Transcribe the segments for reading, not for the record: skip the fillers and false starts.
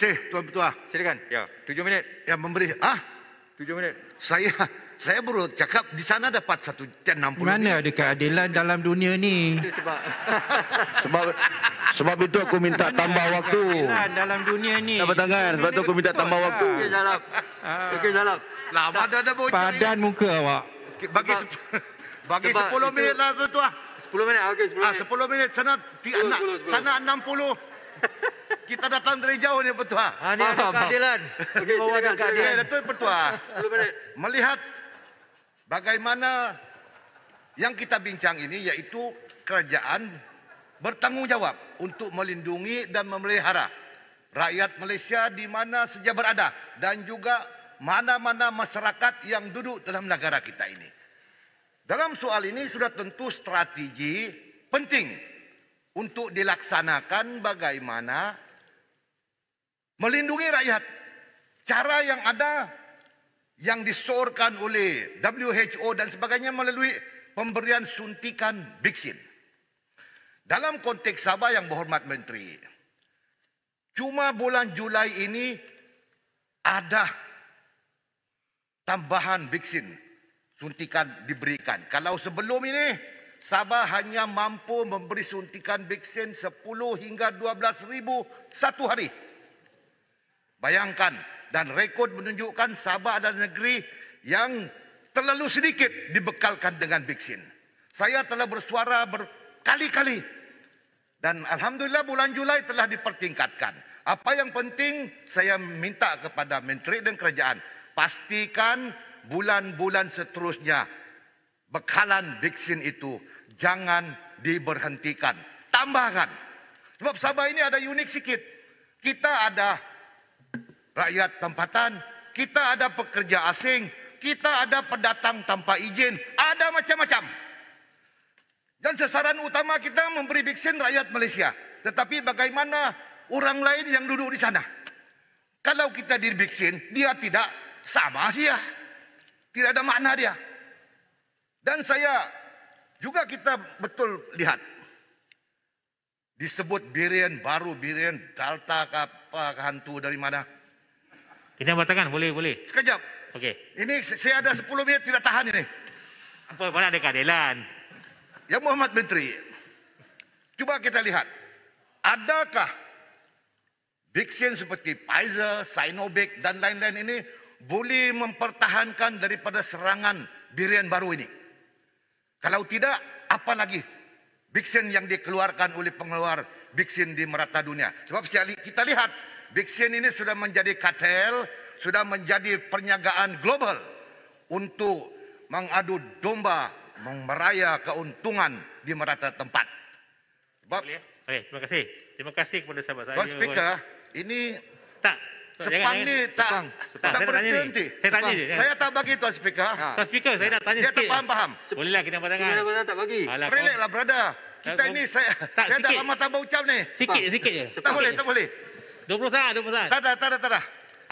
Tuan Ketua. Silakan. Ya, 7 minit. Yang memberi 7 minit. Saya baru cakap di sana dapat 160. Mana ada keadilan dalam dunia ni? Itu Sebab itu aku minta tambah waktu. Keadilan dalam dunia ni. Dapat tangan. Sebab tu aku minta tambah waktu. Okey, jalap. Okey, jalap. Lama dah bocor. Padan muka awak. Bagi Sebab 10 minit lah Ketua. 10 minit. Okey, 10 minit. 10 minit sana 10. sana 60. Kita datang dari jauh ni Ketua. Ini ada keadilan. Okey, silakan. Okey, Datuk Ketua. 10 minit. Melihat bagaimana yang kita bincang ini yaitu kerajaan bertanggungjawab untuk melindungi dan memelihara rakyat Malaysia di mana saja berada dan juga mana-mana masyarakat yang duduk dalam negara kita ini. Dalam soal ini sudah tentu strategi penting untuk dilaksanakan bagaimana melindungi rakyat. Cara yang ada yang disorkan oleh WHO dan sebagainya melalui pemberian suntikan vaksin. Dalam konteks Sabah yang berhormat Menteri, cuma bulan Julai ini ada tambahan vaksin suntikan diberikan. Kalau sebelum ini Sabah hanya mampu memberi suntikan vaksin 10 hingga 12,000 satu hari. Bayangkan, dan rekod menunjukkan Sabah adalah negeri yang terlalu sedikit dibekalkan dengan vaksin. Saya telah bersuara berkali-kali dan Alhamdulillah bulan Julai telah dipertingkatkan. Apa yang penting saya minta kepada Menteri dan Kerajaan, pastikan bulan-bulan seterusnya bekalan vaksin itu jangan diberhentikan. Tambahkan. Sebab Sabah ini ada unik sikit. Kita ada rakyat tempatan, kita ada pekerja asing, kita ada pendatang tanpa izin, ada macam-macam. Dan sasaran utama kita memberi vaksin rakyat Malaysia. Tetapi bagaimana orang lain yang duduk di sana? Kalau kita divaksin, dia tidak sama sih ya. Tidak ada makna dia. Dan saya juga kita betul lihat. Disebut varian baru, varian Delta ke apa, hantu dari mana. Kita batalkan, boleh. Sekejap. Okey. Ini saya ada 10 minit tidak tahan ini. Apa mana ada keadilan? Yang Muhammad Menteri, cuba kita lihat. Adakah vaksin seperti Pfizer, Sinovac dan lain-lain ini boleh mempertahankan daripada serangan varian baru ini? Kalau tidak, apa lagi vaksin yang dikeluarkan oleh pengeluar vaksin di merata dunia? Sebab kita lihat, vaksin ini sudah menjadi kartel, sudah menjadi perniagaan global untuk mengadu domba, meraya keuntungan di merata tempat. Sebab, Okey, terima kasih. Terima kasih kepada sahabat saya. Tuan Speaker, ini Tak. Sepang ni tak berhenti. Saya tanya je. Saya tak bagi Tuan Speaker. Tuan Speaker, saya nak tanya Dia sikit. tak faham-faham. Bolehlah kita batalkan. Mana tak bagi? Alah, Relax lah, brother. Kita ini, saya dah sikit. lama tak berucap ni. Sikit je. Tak boleh. 20 saat. Tak ada.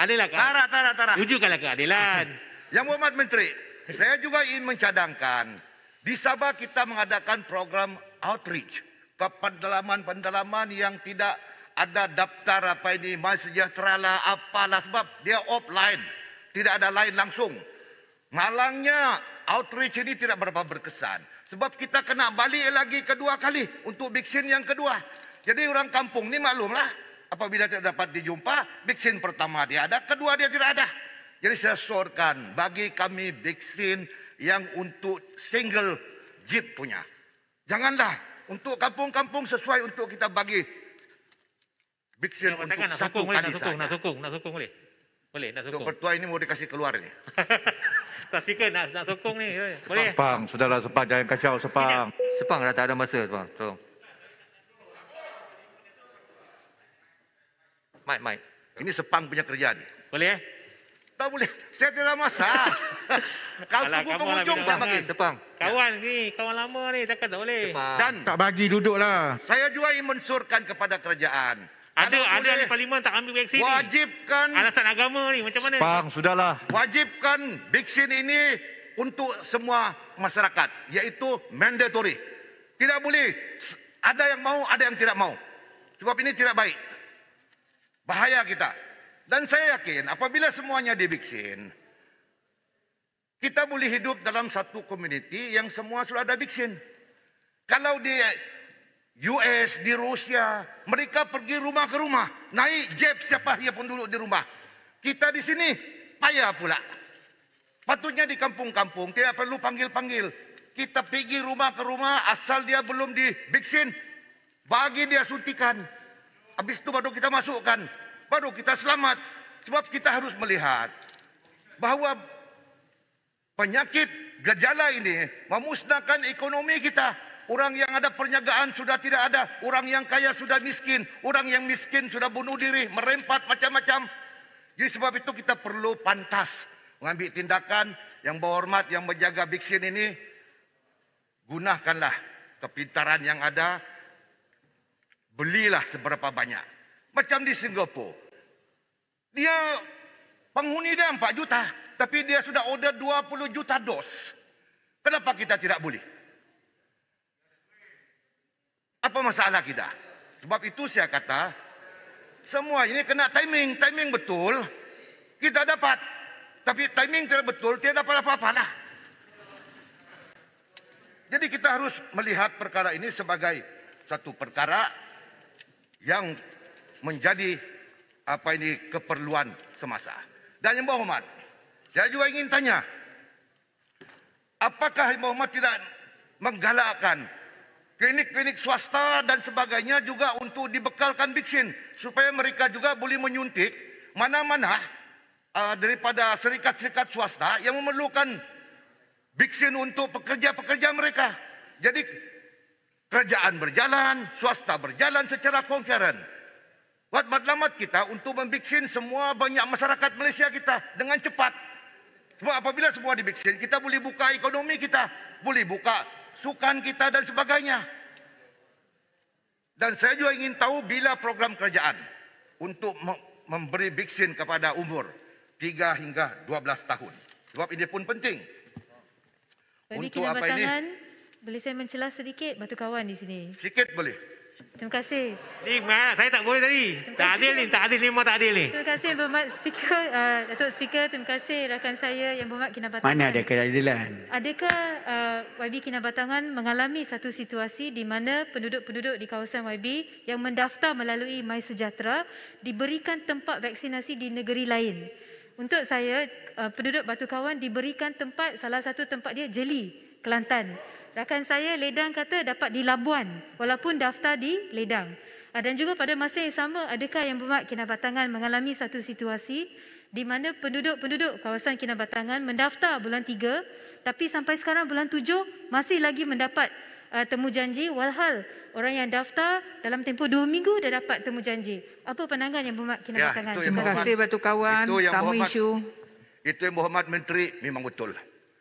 Adalah kan? Tak ada. Wujudkanlah keadilan. Yang Muhammad Menteri, saya juga ingin mencadangkan, di Sabah kita mengadakan program outreach ke pendalaman-pendalaman yang tidak ada daftar apa ini, MySejahtera lah, apalah, sebab dia offline. Tidak ada line langsung. Malangnya outreach ini tidak berapa berkesan. Sebab kita kena balik lagi kedua kali untuk vaksin yang kedua. Jadi orang kampung ni maklumlah, apabila tidak dapat dijumpa, vaksin pertama dia ada, kedua dia tidak ada. Jadi saya sorkan, bagi kami vaksin yang untuk single jeep punya. Janganlah untuk kampung-kampung sesuai untuk kita bagi vaksin untuk satu kali saja. Nak sokong boleh? Boleh, nak Untuk sokong. pertua ini mau dikasih keluar ni. Tak speaker nak sokong ni. Boleh? Sepang, sudahlah Sepang. Jangan kacau Sepang. Sepang dah tak ada masa, Sepang. Tolong. Mike. Ini Sepang punya kerjaan. Boleh? Tak boleh. Saya tidak masalah. Kalau Alah, tunggu kamu lah penghujung bila saya orang bagi. Sepang. Kawan ni, kawan lama ni, takkan tak boleh. Sepang. Dan Tak bagi duduklah. saya juga ingin mensurkan kepada kerajaan. Ada Kalau ahli boleh, parlimen tak ambil vaksin ni. wajibkan Alasan agama ni macam mana? Sepang, sudahlah. wajibkan vaksin ini untuk semua masyarakat, iaitu mandatory. Tidak boleh ada yang mau, ada yang tidak mau. Sebab ini tidak baik. bahaya kita. Dan saya yakin apabila semuanya divaksin, kita boleh hidup dalam satu komuniti yang semua sudah ada vaksin. Kalau di US, di Rusia, mereka pergi rumah ke rumah, naik jeb siapa dia pun duduk di rumah. Kita di sini payah pula. Patutnya di kampung-kampung tidak perlu panggil-panggil. Kita pergi rumah ke rumah asal dia belum divaksin, bagi dia suntikan. Habis itu baru kita masukkan, baru kita selamat. Sebab kita harus melihat bahawa penyakit gejala ini memusnahkan ekonomi kita. Orang yang ada perniagaan sudah tidak ada. Orang yang kaya sudah miskin. Orang yang miskin sudah bunuh diri, merempat macam-macam. Jadi sebab itu kita perlu pantas mengambil tindakan. Yang berhormat, yang menjaga vaksin ini, gunakanlah kepintaran yang ada. Belilah seberapa banyak. Macam di Singapura. Dia, penghuni dia 4 juta. Tapi dia sudah order 20 juta dos. Kenapa kita tidak boleh? Apa masalah kita? Sebab itu saya kata, semua ini kena timing. Timing betul, kita dapat. Tapi timing tidak betul, tidak dapat apa-apa lah. Jadi kita harus melihat perkara ini sebagai satu perkara yang menjadi keperluan semasa. Dan Yang Berhormat, saya juga ingin tanya, apakah Yang Berhormat tidak menggalakkan klinik-klinik swasta dan sebagainya juga untuk dibekalkan vaksin supaya mereka juga boleh menyuntik mana-mana daripada syarikat-syarikat swasta yang memerlukan vaksin untuk pekerja-pekerja mereka. Jadi kerajaan berjalan, swasta berjalan secara konkuren. Buat matlamat kita untuk memvaksin semua banyak masyarakat Malaysia kita dengan cepat. Sebab apabila semua divaksin, kita boleh buka ekonomi kita, boleh buka sukan kita dan sebagainya. Dan saya juga ingin tahu bila program kerajaan untuk memberi vaksin kepada umur 3 hingga 12 tahun. Sebab ini pun penting. Untuk apa ini? Boleh saya mencelah sedikit, Batu Kawan di sini? Sikit boleh. Terima kasih. Ni saya tak boleh tadi. Tak adil ni, tak adil ni, memang tak adil ni. Terima kasih Berhormat Speaker, Datuk Speaker. Terima kasih rakan saya Yang Berhormat Kinabatangan. Mana ada keadilan? Adakah YB Kinabatangan mengalami satu situasi di mana penduduk-penduduk di kawasan YB yang mendaftar melalui MySejahtera diberikan tempat vaksinasi di negeri lain? Untuk saya, penduduk Batu Kawan diberikan tempat, salah satu tempat dia Jeli, Kelantan. Rakan saya Ledang kata dapat di Labuan walaupun daftar di Ledang. Dan juga pada masa yang sama, adakah Yang Berhormat Kinabatangan mengalami satu situasi di mana penduduk-penduduk kawasan Kinabatangan mendaftar bulan 3 tapi sampai sekarang bulan 7 masih lagi mendapat temu janji, walhal orang yang daftar dalam tempoh 2 minggu dah dapat temu janji. Apa pandangan Yang Berhormat Kinabatangan? itu Terima kasih Batu Kawan. Sama isu. Itu Yang Berhormat Menteri memang betul.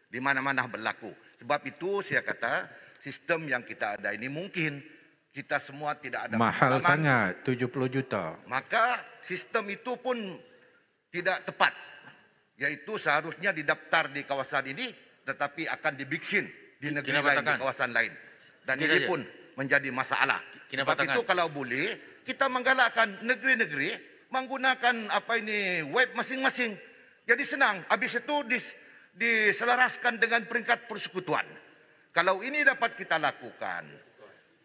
Di mana-mana berlaku. Sebab itu saya kata sistem yang kita ada ini mungkin kita semua tidak ada Mahal pengalaman. sangat, 70 juta. Maka sistem itu pun tidak tepat. Yaitu seharusnya didaftar di kawasan ini tetapi akan divaksin di negeri lain, di kawasan lain. Dan ini pun menjadi masalah. Sebab itu kalau boleh kita menggalakkan negeri-negeri menggunakan web masing-masing. Jadi senang. Habis itu diselaraskan dengan peringkat persekutuan. Kalau ini dapat kita lakukan,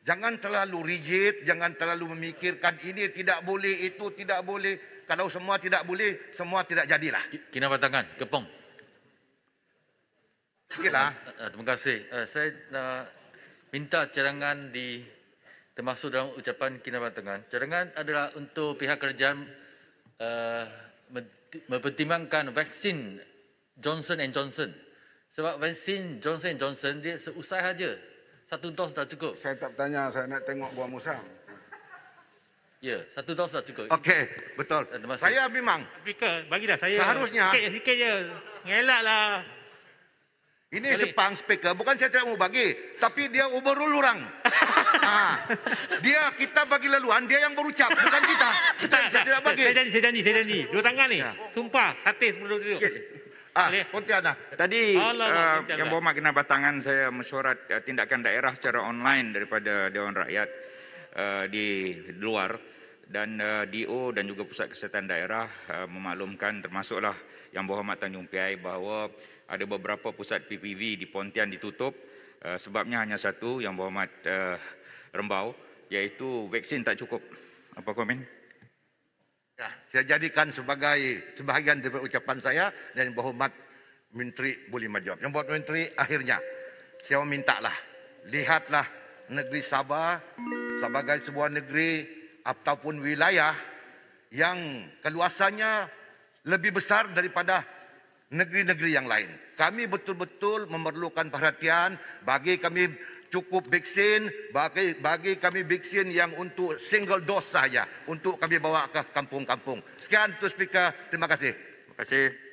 jangan terlalu rigid, jangan terlalu memikirkan ini tidak boleh, itu tidak boleh. Kalau semua tidak boleh, semua tidak jadilah. Kinabatangan, Kepong. Okeylah. Terima kasih. Saya minta cadangan termasuk dalam ucapan Kinabatangan. Cadangan adalah untuk pihak kerajaan mempertimbangkan vaksin Johnson & Johnson. Sebab vaksin Johnson & Johnson dia seusai saja. 1 dos dah cukup. Saya tak bertanya, saya nak tengok buah musang. Ya, 1 dos dah cukup. Okey, betul. Terima kasih. Saya memang Speaker, bagilah saya. Seharusnya. Sikit je. Ngelaklah. ini sepang speaker, bukan saya tidak mau bagi, tapi dia overrule orang. Kita bagi laluan, dia yang berucap, bukan kita. Saya tidak bagi. Saya janji. 2 tangan ni. Ya. Sumpah, hati sebelum duduk. Boleh. Pontianak. Tadi Allah, Yang Berhormat Kinabatangan saya mesyuarat tindakan daerah secara online daripada Dewan Rakyat di luar. dan DO dan juga Pusat Kesihatan Daerah memaklumkan termasuklah Yang Berhormat Tanjung Piai bahawa ada beberapa pusat PPV di Pontian ditutup sebabnya hanya satu, Yang Berhormat Rembau, iaitu vaksin tak cukup. Apa komen? Ya, saya jadikan sebagai sebahagian dari ucapan saya dan Yang Berhormat Menteri boleh menjawab. Yang Berhormat Menteri, akhirnya saya memintalah, lihatlah negeri Sabah sebagai sebuah negeri ataupun wilayah yang keluasannya lebih besar daripada negeri-negeri yang lain. Kami betul-betul memerlukan perhatian, bagi kami cukup vaksin, bagi kami vaksin yang untuk single dose saja untuk kami bawa ke kampung-kampung. Sekian, Tuan Speaker. Terima kasih. Terima kasih.